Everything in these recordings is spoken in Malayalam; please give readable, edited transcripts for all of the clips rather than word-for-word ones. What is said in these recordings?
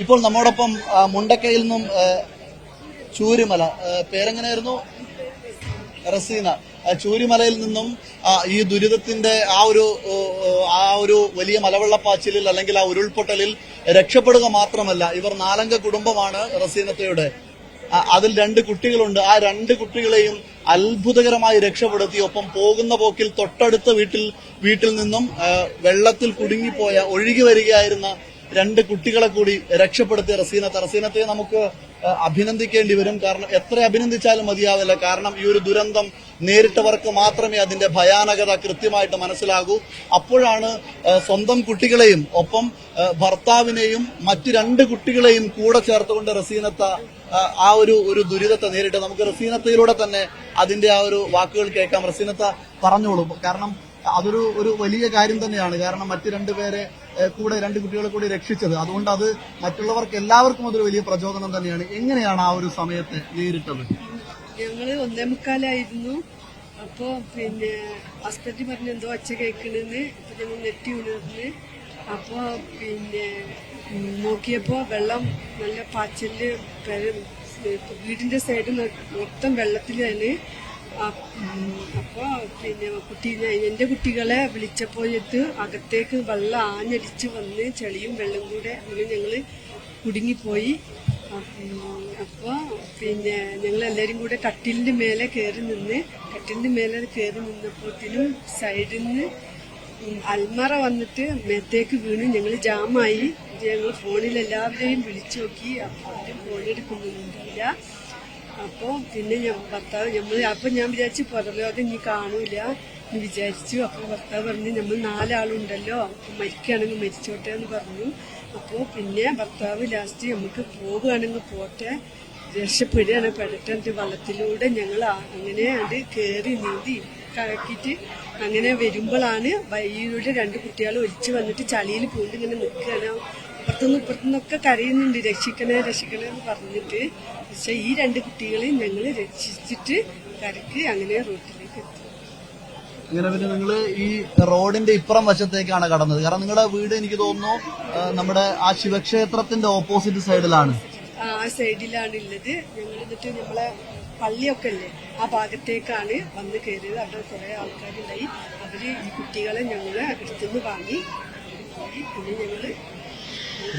ഇപ്പോൾ നമ്മോടൊപ്പം മുണ്ടക്കയിൽ നിന്നും ചൂരിമല പേരെങ്ങനെയായിരുന്നു? റസീന. ചൂരിമലയിൽ നിന്നും ഈ ദുരിതത്തിന്റെ ആ ഒരു വലിയ മലവെള്ളപ്പാച്ചിലിൽ അല്ലെങ്കിൽ ആ ഉരുൾപൊട്ടലിൽ രക്ഷപ്പെടുക മാത്രമല്ല, ഇവർ 4 അംഗ കുടുംബമാണ് റസീനത്തയുടെ. അതിൽ 2 കുട്ടികളുണ്ട്. ആ 2 കുട്ടികളെയും അത്ഭുതകരമായി രക്ഷപ്പെടുത്തി. ഒപ്പം പോകുന്ന പോക്കിൽ തൊട്ടടുത്ത വീട്ടിൽ നിന്നും വെള്ളത്തിൽ കുടുങ്ങിപ്പോയ ഒഴുകി വരികയായിരുന്ന 2 കുട്ടികളെ കൂടി രക്ഷപ്പെടുത്തിയ റസീനത്തെ നമുക്ക് അഭിനന്ദിക്കേണ്ടി വരും. കാരണം എത്ര അഭിനന്ദിച്ചാലും മതിയാവില്ല. കാരണം ഈ ഒരു ദുരന്തം നേരിട്ടവർക്ക് മാത്രമേ അതിന്റെ ഭയാനകത കൃത്യമായിട്ട് മനസ്സിലാകൂ. അപ്പോഴാണ് സ്വന്തം കുട്ടികളെയും ഒപ്പം ഭർത്താവിനെയും മറ്റു 2 കുട്ടികളെയും കൂടെ ചേർത്തുകൊണ്ട് റസീനത്ത ആ ഒരു ദുരിതത്തെ നേരിട്ട്. നമുക്ക് റസീനത്തയിലൂടെ തന്നെ അതിന്റെ ആ ഒരു വാക്കുകൾ കേൾക്കാം. റസീനത്ത പറഞ്ഞോളൂ. കാരണം അതൊരു വലിയ കാര്യം തന്നെയാണ്. കാരണം മറ്റു 2 പേരെ കൂടെ 2 കുട്ടികളെ കൂടി രക്ഷിച്ചത്. അതുകൊണ്ട് അത് മറ്റുള്ളവർക്ക് എല്ലാവർക്കും അതൊരു വലിയ പ്രചോദനം തന്നെയാണ്. എങ്ങനെയാണ് ആ ഒരു സമയത്ത് നേരിട്ടത്? ഞങ്ങള് 1:45 അപ്പോ ഹസ്ബൻഡ് പറഞ്ഞു എന്തോ ഒച്ച കേൾക്കണെന്ന്. അപ്പൊ ഞങ്ങൾ നെറ്റി ഉണർന്ന് അപ്പോ നോക്കിയപ്പോ വെള്ളം നല്ല പാച്ചല് വീടിന്റെ സൈഡ് മൊത്തം വെള്ളത്തിലാണ്. അപ്പൊ എന്റെ കുട്ടികളെ വിളിച്ചപ്പോഴത്ത് അകത്തേക്ക് വെള്ളം ആഞ്ഞടിച്ച് വന്ന് ചെളിയും വെള്ളം കൂടെ അങ്ങനെ ഞങ്ങള് കുടുങ്ങിപ്പോയി. അപ്പൊ ഞങ്ങളെല്ലാരും കൂടെ കട്ടിലിന്റെ മേലെ കയറി നിന്നപ്പോഴത്തേനും സൈഡിൽ നിന്ന് അൽമറ വന്നിട്ട് മേത്തേക്ക് വീണ് ഞങ്ങള് ജാമായി. ഞങ്ങൾ ഫോണിൽ എല്ലാവരെയും വിളിച്ചു നോക്കി. ആരും ഫോണെടുക്കുന്നുണ്ടായില്ല. അപ്പൊ ഭർത്താവ് ഞാൻ വിചാരിച്ചു പുറലോകം ഇനി കാണൂല എന്ന് വിചാരിച്ചു. അപ്പൊ ഭർത്താവ് പറഞ്ഞു നമ്മൾ 4 ആളുണ്ടല്ലോ, അപ്പൊ മരിക്കുകയാണെങ്കിൽ മരിച്ചോട്ടെ എന്ന് പറഞ്ഞു. അപ്പോ ഭർത്താവ് ലാസ്റ്റ് നമുക്ക് പോവുകയാണെങ്കിൽ പോട്ടെ, രക്ഷപ്പെടുകയാണ് പെടട്ടെ വള്ളത്തിലൂടെ ഞങ്ങൾ അങ്ങനെ അത് കയറി നീന്തി കറക്കിയിട്ട് അങ്ങനെ വരുമ്പോഴാണ് വഴിയിലൂടെ 2 കുട്ടികൾ ഒലിച്ചു വന്നിട്ട് ചളിയിൽ പൂണ്ട് ഇങ്ങനെ നിൽക്കുകയാണ്. ഇപ്പുറത്തുനിന്നൊക്കെ കരയുന്നുണ്ട്, രക്ഷിക്കണേ എന്ന് പറഞ്ഞിട്ട്. പക്ഷെ ഈ 2 കുട്ടികളെ ഞങ്ങൾ രക്ഷിച്ചിട്ട് കരക്ക് അങ്ങനെ റോട്ടിലേക്ക് എത്തി. ഇങ്ങനെ പിന്നെ നിങ്ങൾ ഈ റോഡിന്റെ ഇപ്പുറം വശത്തേക്കാണ് കടന്നത്. കാരണം നിങ്ങളുടെ വീട് എനിക്ക് തോന്നുന്നു നമ്മുടെ ആ ശിവക്ഷേത്രത്തിന്റെ ഓപ്പോസിറ്റ് സൈഡിലാണ്. ആ സൈഡിലാണ് ഉള്ളത്. ഞങ്ങൾ എന്നിട്ട് നമ്മളെ പള്ളിയൊക്കെ അല്ലേ, ആ ഭാഗത്തേക്കാണ് വന്ന് കയറിയത്. അവിടെ കുറെ ആൾക്കാരുണ്ടായി. അവര് ഈ കുട്ടികളെ ഞങ്ങളെ അടുത്തുനിന്ന് വാങ്ങി. പിന്നെ ഞങ്ങള്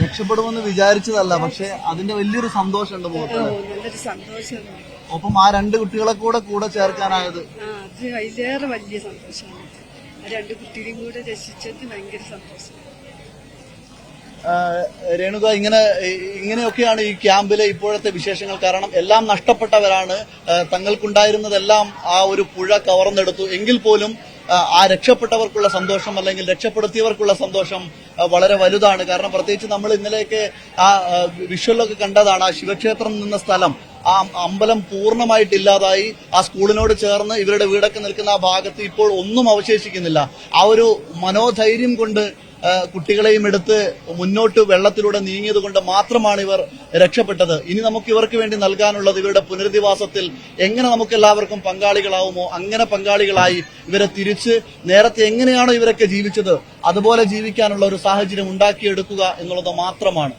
രക്ഷപ്പെടുമെന്ന് വിചാരിച്ചതല്ല, പക്ഷെ അതിന്റെ വലിയൊരു സന്തോഷമുണ്ട് മുഖത്ത്. നല്ലൊരു സന്തോഷമാണ്. ഒപ്പം ആ 2 കുട്ടികളെ കൂടെ ചേർക്കാനായത് അത് അതിലേറെ വലിയ സന്തോഷമാണ്. ആ 2 കുട്ടികളെയും കൂടെ രക്ഷിച്ചത് ഭയങ്കര സന്തോഷം. രേണുക, ഇങ്ങനെയൊക്കെയാണ് ഈ ക്യാമ്പിലെ ഇപ്പോഴത്തെ വിശേഷങ്ങൾ. കാരണം എല്ലാം നഷ്ടപ്പെട്ടവരാണ്. തങ്ങൾക്കുണ്ടായിരുന്നതെല്ലാം ആ ഒരു പുഴ കവർന്നെടുത്തു. എങ്കിൽ പോലും ആ രക്ഷപ്പെട്ടവർക്കുള്ള സന്തോഷം അല്ലെങ്കിൽ രക്ഷപ്പെടുത്തിയവർക്കുള്ള സന്തോഷം വളരെ വലുതാണ്. കാരണം പ്രത്യേകിച്ച് നമ്മൾ ഇന്നലെയൊക്കെ ആ വിഷ്വലൊക്കെ കണ്ടതാണ്. ആ ശിവക്ഷേത്രം നിന്ന സ്ഥലം, ആ അമ്പലം പൂർണ്ണമായിട്ടില്ലാതായി. ആ സ്കൂളിനോട് ചേർന്ന് ഇവരുടെ വീടൊക്കെ നിൽക്കുന്ന ആ ഭാഗത്ത് ഇപ്പോൾ ഒന്നും അവശേഷിക്കുന്നില്ല. ആ ഒരു മനോധൈര്യം കൊണ്ട് കുട്ടികളെയും എടുത്ത് മുന്നോട്ട് വെള്ളത്തിലൂടെ നീങ്ങിയത് കൊണ്ട് മാത്രമാണ് ഇവർ രക്ഷപ്പെട്ടത്. ഇനി നമുക്ക് ഇവർക്ക് വേണ്ടി നൽകാനുള്ളത് ഇവരുടെ പുനരധിവാസത്തിൽ എങ്ങനെ നമുക്ക് എല്ലാവർക്കും പങ്കാളികളാവുമോ അങ്ങനെ പങ്കാളികളായി ഇവരെ തിരിച്ച് നേരത്തെ എങ്ങനെയാണോ ഇവരൊക്കെ ജീവിച്ചത് അതുപോലെ ജീവിക്കാനുള്ള ഒരു സാഹചര്യം ഉണ്ടാക്കിയെടുക്കുക എന്നുള്ളത് മാത്രമാണ്.